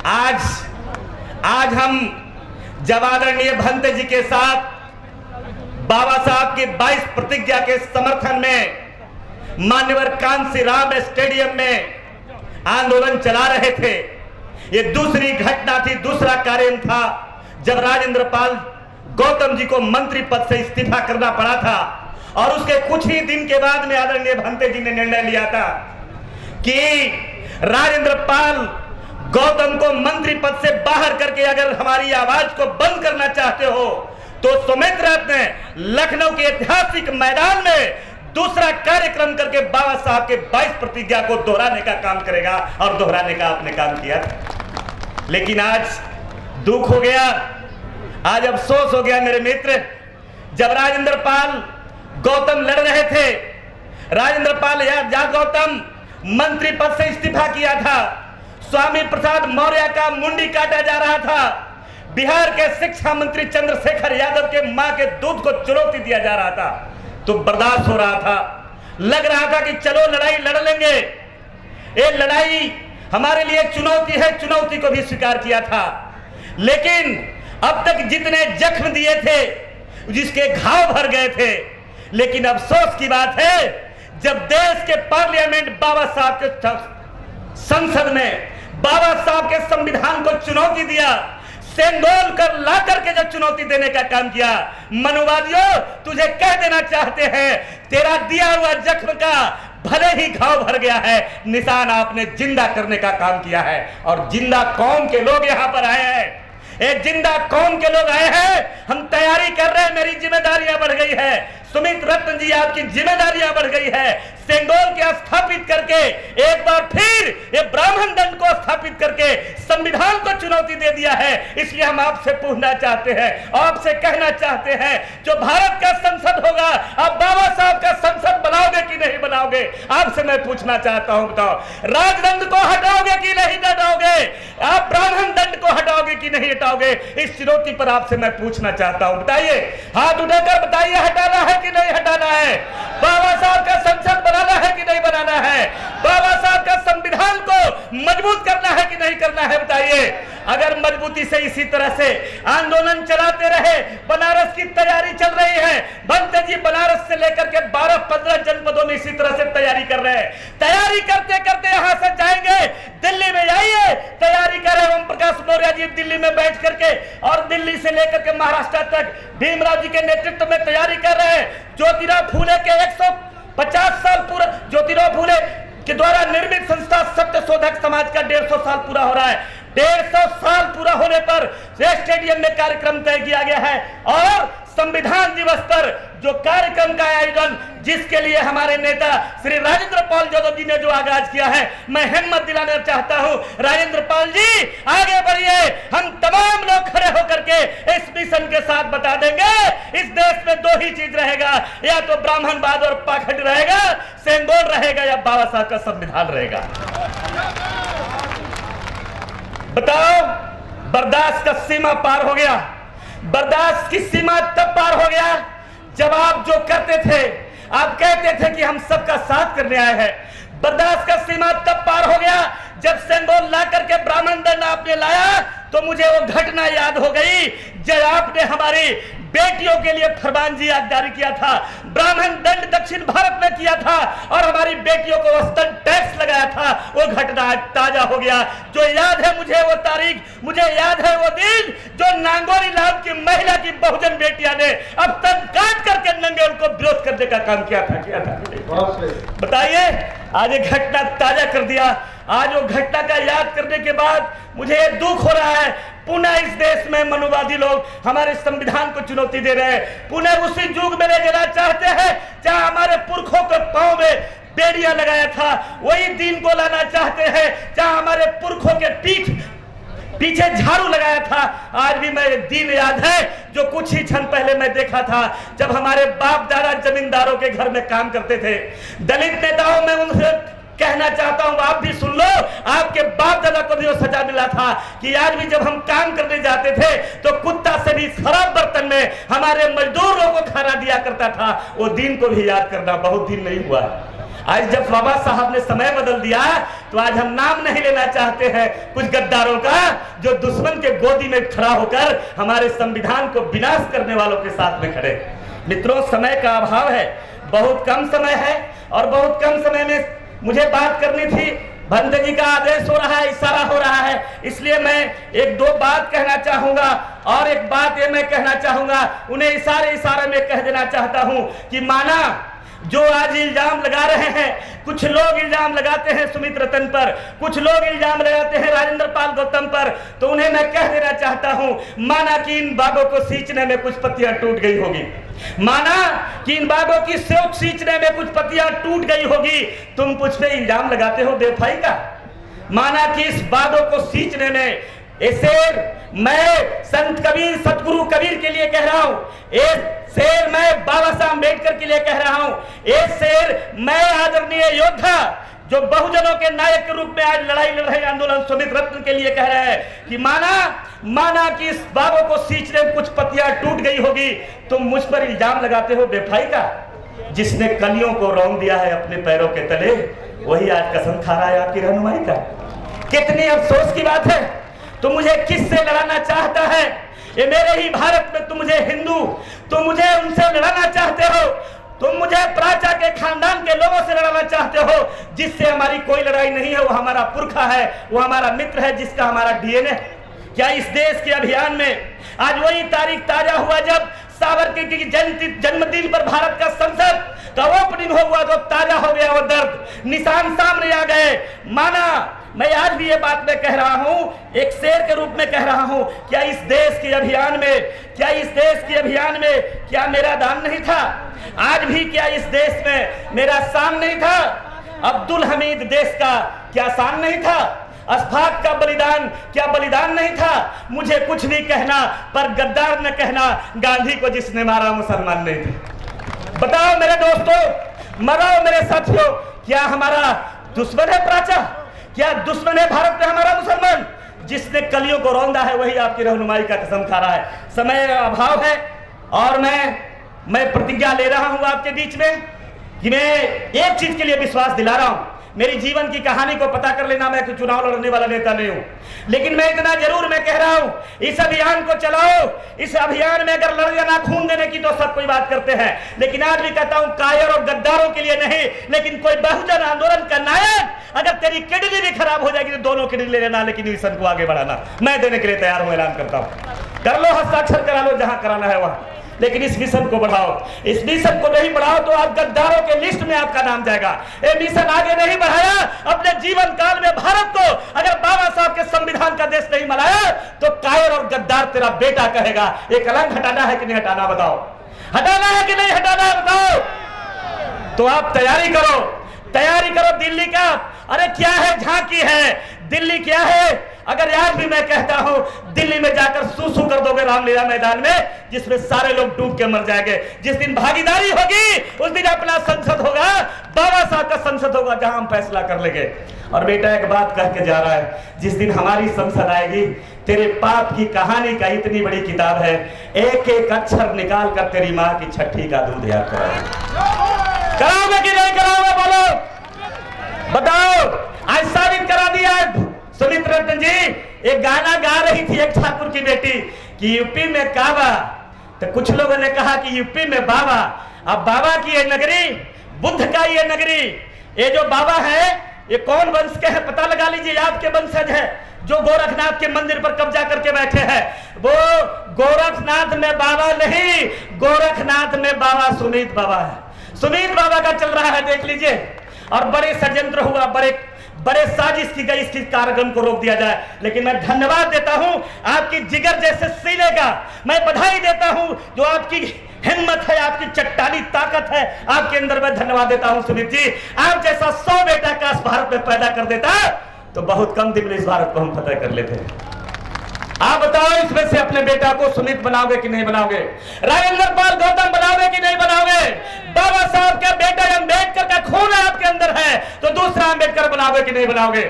आज हम जब आदरणीय भंते जी के साथ बाबा साहब की 22 प्रतिज्ञा के समर्थन में मान्यवर कांसी राम स्टेडियम में आंदोलन चला रहे थे, ये दूसरी घटना थी, दूसरा कार्य था जब राजेंद्र पाल गौतम जी को मंत्री पद से इस्तीफा करना पड़ा था। और उसके कुछ ही दिन के बाद में आदरणीय भंते जी ने निर्णय लिया था कि राजेंद्र पाल गौतम को मंत्री पद से बाहर करके अगर हमारी आवाज को बंद करना चाहते हो तो सुमित रथ ने लखनऊ के ऐतिहासिक मैदान में दूसरा कार्यक्रम करके बाबा साहब के 22 प्रतिज्ञा को दोहराने का काम करेगा, और दोहराने का आपने काम किया था। लेकिन आज दुख हो गया, आज अफसोस हो गया मेरे मित्र, जब राजेंद्र पाल गौतम लड़ रहे थे, राजेंद्र पाल या गौतम मंत्री पद से इस्तीफा किया था, स्वामी प्रसाद मौर्य का मुंडी काटा जा रहा था, बिहार के शिक्षा मंत्री चंद्रशेखर यादव के मां के दूध को चुनौती दिया जा रहा था, तो बर्दाश्त हो रहा था, लग रहा था कि चलो लड़ाई लड़ लेंगे, ये लड़ाई हमारे लिए चुनौती है, चुनौती को भी स्वीकार किया था। लेकिन अब तक जितने जख्म दिए थे, जिसके घाव भर गए थे, लेकिन अफसोस की बात है जब देश के पार्लियामेंट बाबा साहब के संसद में बाबा साहब के संविधान को चुनौती दिया, सेंगोल कर ला करके जब चुनौती देने का काम किया, मनुवादियों तुझे कह देना चाहते हैं, तेरा दिया हुआ जख्म का भले ही घाव भर गया है, निशान आपने जिंदा करने का काम किया है। और जिंदा कौम के लोग यहां पर आए हैं, एक जिंदा कौम के लोग आए हैं, हम तैयारी कर रहे हैं, मेरी जिम्मेदारियां बढ़ गई है, सुमित रत्न जी आपकी जिम्मेदारियां बढ़ गई है, सेंगोल के स्थापित करके एक बार फिर ये ब्राह्मण दंड को स्थापित करके संविधान को चुनौती दे दिया है। इसलिए हम आपसे पूछना चाहते हैं, आपसे कहना चाहते हैं, जो भारत का संसद होगा आप बाबा साहब का संसद बनाओगे कि नहीं बनाओगे? आपसे मैं पूछना चाहता हूं, बताओ राजदंड को हटाओगे कि नहीं हटाओगे? आप ब्राह्मण दंड को हटाओगे कि नहीं हटाओगे? इस चुनौती पर आपसे मैं पूछना चाहता हूं, बताइए, हाथ उठाकर बताइए, हटाना है कि नहीं हटाना है? बाबा साहब का संसद बनाना है कि नहीं बनाना है? बाबा साहब का संविधान को मजबूत करना है कि नहीं करना है? बताइए। अगर मजबूती से इसी तरह से आंदोलन चलाते रहे, बनारस की तैयारी चल रही है, भंते जी बनारस से लेकर के 12-15 जनपदों में इसी तरह से तैयारी कर रहे हैं, तैयारी करते करते यहां से जाएंगे दिल्ली में, आइए तैयारी करें ओम प्रकाश मौर्य जी दिल्ली में बैठ करके, और दिल्ली से लेकर के महाराष्ट्र तक भीमराव जी के नेतृत्व में तैयारी कर रहे हैं। ज्योतिराव फूले के 150 साल पूरा, ज्योतिराव फूले के द्वारा निर्मित संस्था सत्य शोधक समाज का 150 साल पूरा हो रहा है। 150 साल पूरा होने पर स्टेडियम में कार्यक्रम तय किया गया है, और संविधान दिवस पर जो कार्यक्रम का आयोजन, जिसके लिए हमारे नेता श्री राजेंद्र पाल यादव जी ने जो आगाज किया है, मैं हिम्मत दिलाना चाहता हूं, राजेंद्र पाल जी आगे बढ़िए, हम तमाम लोग खड़े होकर के इस मिशन के साथ बता देंगे, इस देश में 2 ही चीज रहेगा, या तो ब्राह्मणवाद और पाखंड रहेगा, सेंगोल रहेगा, या बाबा साहब का संविधान रहेगा। बताओ, बर्दाश्त का सीमा पार हो गया। बर्दाश्त की सीमा तब पार हो गया जब आप जो करते थे, आप कहते थे कि हम सबका साथ करने आए हैं। बर्दाश्त का सीमा तब पार हो गया जब सेंगोल ला करके ब्राह्मण दंड आपने लाया, तो मुझे वो घटना याद हो गई जब आपने हमारी बेटियों के लिए फरमान जी जारी किया था, ब्राह्मण दंड दक्षिण भारत में किया था, और हमारी बेटियों को वस्तन टैक्स लगाया था। वो घटना आज ताजा हो गया, जो याद है मुझे वो तारीख, मुझे याद है वो दिन, जो नांगोरी नाम की महिला की बहुजन बेटियां ने अब तक काट करके नंगे उनको विरोध करने का काम किया था। बताइए, आज ये घटना ताजा कर दिया। आज वो घटना का याद करने के बाद मुझे दुख हो रहा है, पुनः इस देश में मनुवादी लोग हमारे संविधान को चुनौती दे रहे हैं, पुनः उसी युग में ले जाना चाहते हैं जहां हमारे पुरखों के पांव में बेड़ियां लगाया था, वही दिन को लाना चाहते हैं जहां हमारे पुरखों के पीछे झाड़ू लगाया था। आज भी मैं दिन याद है जो कुछ ही क्षण पहले मैं देखा था, जब हमारे बाप दादा जमींदारों के घर में काम करते थे। दलित नेताओं में उनसे कहना चाहता हूं, आप भी सुन लो, आपके बाप दादा को भी वो सजा मिला था कि आज भी जब हम काम करने जाते थे तो कुत्ता से भी खराब बर्तन में हमारे मजदूरों को खाना दिया करता था। वो दिन को भी याद करना, बहुत दिन नहीं हुआ। आज जब बाबा साहब ने समय बदल दिया तो आज हम नाम नहीं लेना चाहते हैं कुछ गद्दारों का जो दुश्मन के गोदी में खड़ा होकर हमारे संविधान को विनाश करने वालों के साथ में खड़े। मित्रों, समय का अभाव है, बहुत कम समय है और बहुत कम समय में मुझे बात करनी थी। भंत जी का आदेश हो रहा है, इशारा हो रहा है, इसलिए मैं एक दो बात कहना चाहूंगा और एक बात ये मैं कहना चाहूंगा, उन्हें इशारे में कह देना चाहता हूं कि माना जो आज इल्जाम लगा रहे हैं, कुछ लोग इल्जाम लगाते हैं सुमित रतन पर, कुछ लोग इल्जाम लगाते हैं राजेंद्र पाल गौतम पर, तो उन्हें मैं कह देना चाहता हूं, माना कि इन बागों को सींचने में कुछ पत्तियां टूट गई होगी, माना कि इन बागों की सेव सींचने में कुछ पत्तियां टूट गई होगी, तुम मुझ पे इल्जाम लगाते हो बेवफाई का। माना कि इस बागों को सींचने में ऐसे मैं संत कबीर सतगुरु कबीर के लिए कह रहा हूं, एक शेर मैं बाबा साहब अम्बेडकर के लिए कह रहा हूं, एक शेर मैं आदरणीय योद्धा जो बहुजनों के नायक के रूप में आज लड़ाई लड़ रहे आंदोलन सुमित रत्न के लिए कह रहे हैं कि माना कि इस बाबों को सींचने में कुछ पत्तियां टूट गई होगी, तुम मुझ पर इल्जाम लगाते हो बेवफाई का। जिसने कलियों को रौंद दिया है अपने पैरों के तले, वही आज कसम खा रहा है आपकी रहनुमाई का। कितनी अफसोस की बात है, तुम मुझे किससे लड़ाना चाहता है? ये मेरे ही भारत में तुम मुझे हिंदू, तुम मुझे उनसे लड़ाना चाहते हो, तुम मुझे प्राचा के खानदान के लोगों से लड़ाना चाहते हो जिससे हमारी कोई लड़ाई नहीं है, वो हमारा पुरखा है, वो हमारा मित्र है, जिसका हमारा डीएनए। क्या इस देश के अभियान में आज वही तारीख ताजा हुआ जब सावरकर की जन्मदिन पर भारत का संसद का ओपनिंग हुआ, तो ताजा हो गया वो दर्द, निशान सामने आ गए। माना मैं आज भी ये बात मैं कह रहा हूं, एक शेर के रूप में कह रहा हूं, क्या इस देश के अभियान में क्या मेरा दान नहीं था? आज भी क्या इस देश में मेरा शान नहीं था? अब्दुल हमीद देश का क्या शान नहीं था? अशफाक का बलिदान क्या बलिदान नहीं था? मुझे कुछ भी कहना पर गद्दार न कहना, गांधी को जिसने मारा मुसलमान नहीं थे। बताओ मेरे दोस्तों, मराओ मेरे साथियों, क्या हमारा दुश्मन है प्राचा? क्या दुश्मन है भारत में हमारा मुसलमान? जिसने कलियों को रौंदा है वही आपकी रहनुमाई का कसम खा रहा है। समय अभाव है और मैं प्रतिज्ञा ले रहा हूं आपके बीच में कि मैं एक चीज के लिए विश्वास दिला रहा हूं, मेरी जीवन की कहानी को पता कर लेना, मैं चुनाव लड़ने वाला नेता नहीं हूं, लेकिन मैं इतना जरूर मैं कह रहा हूं, इस अभियान को चलाओ। इस अभियान में अगर लड़ जाना खून देने की तो सब कोई बात करते हैं, लेकिन आज भी कहता हूं कायर और गद्दारों के लिए नहीं, लेकिन कोई बहुजन आंदोलन का नायक अगर तेरी किडनी भी खराब हो जाएगी तो दोनों किडनी ले लेना, लेकिन मिशन को आगे बढ़ाना मैं देने के लिए तैयार हूं, ऐलान करता हूं। कर लो, हस्ताक्षर करा लो जहां कराना है वहां, लेकिन इस मिशन को बढ़ाओ। इस मिशन को नहीं बढ़ाओ तो आप गद्दारों के लिस्ट में आपका नाम जाएगा। ये मिशन आगे नहीं बढ़ाया अपने जीवन काल में भारत को, अगर बाबा साहब के संविधान का देश नहीं बनाया तो कायर और गद्दार तेरा बेटा कहेगा। ये कलंक हटाना है कि नहीं हटाना बताओ? हटाना है कि नहीं हटाना है बताओ? तो आप तैयारी करो दिल्ली का। अरे क्या है, झांकी है दिल्ली, क्या है? अगर आज भी मैं कहता हूं दिल्ली में जाकर सूसू कर दोगे रामलीला मैदान में, जिसमें सारे लोग डूब के मर जाएंगे। जिस दिन भागीदारी होगी उस दिन अपना संसद होगा, बाबा साहब का संसद होगा, जहां हम फैसला कर लेंगे। और बेटा एक बात कह के जा रहा है, जिस दिन हमारी संसद आएगी, तेरे पाप की कहानी का इतनी बड़ी किताब है, एक एक अक्षर निकाल कर तेरी माँ की छठी का दूध याद कराओगे कि नहीं कराओगे? बोलो, बताओ। आज साबित करा दिया सुमित रत्न जी। एक गाना गा रही थी एक ठाकुर की बेटी कि यूपी में काबा, तो कुछ लोगों ने कहा कि यूपी में बाबा। अब बाबा की ये नगरी, बुद्ध का ये नगरी, ये जो बाबा है ये कौन वंश के हैं पता लगा लीजिए। आपके वंशज है जो गोरखनाथ के मंदिर पर कब्जा करके बैठे हैं। वो गोरखनाथ में बाबा नहीं, गोरखनाथ में बाबा सुमित बाबा है। सुमित बाबा का चल रहा है, देख लीजिए। और बड़े षड्यंत्र हुआ, बड़े साजिश की गई इसकी कार्यक्रम को रोक दिया जाए। लेकिन मैं धन्यवाद देता हूं आपकी जिगर जैसे सीने का, मैं बधाई देता हूं जो आपकी हिम्मत है, आपकी चट्टानी ताकत है आपके अंदर, मैं धन्यवाद देता हूं सुमित जी। आप जैसा 100 बेटा काश भारत में पैदा कर देता तो बहुत कम दिन में इस भारत को हम फतेह कर लेते। आप बताओ, इसमें से अपने बेटा को सुमित बनाओगे कि नहीं बनाओगे? राजेंद्र पाल गौतम बनाओगे कि नहीं बनाओगे? बाबा साहब का बेटा अम्बेडकर का खून आपके अंदर है तो दूसरा अम्बेडकर बनाओगे कि नहीं बनाओगे?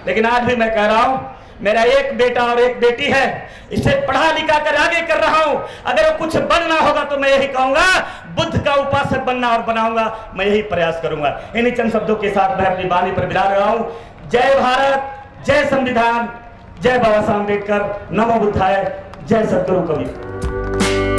लेकिन आज भी मैं कह रहा हूं, मेरा एक बेटा और एक बेटी है, इसे पढ़ा लिखा कर आगे कर रहा हूं। अगर कुछ बनना होगा तो मैं यही कहूंगा, बुद्ध का उपासक बनना और बनाऊंगा, मैं यही प्रयास करूंगा। इन्हीं चंद शब्दों के साथ मैं अपनी वाणी पर विदा रहा हूं। जय भारत, जय संविधान, जय बाबा साहब अम्बेडकर, नमो बुद्धाय, जय सद्गुरु कबीर।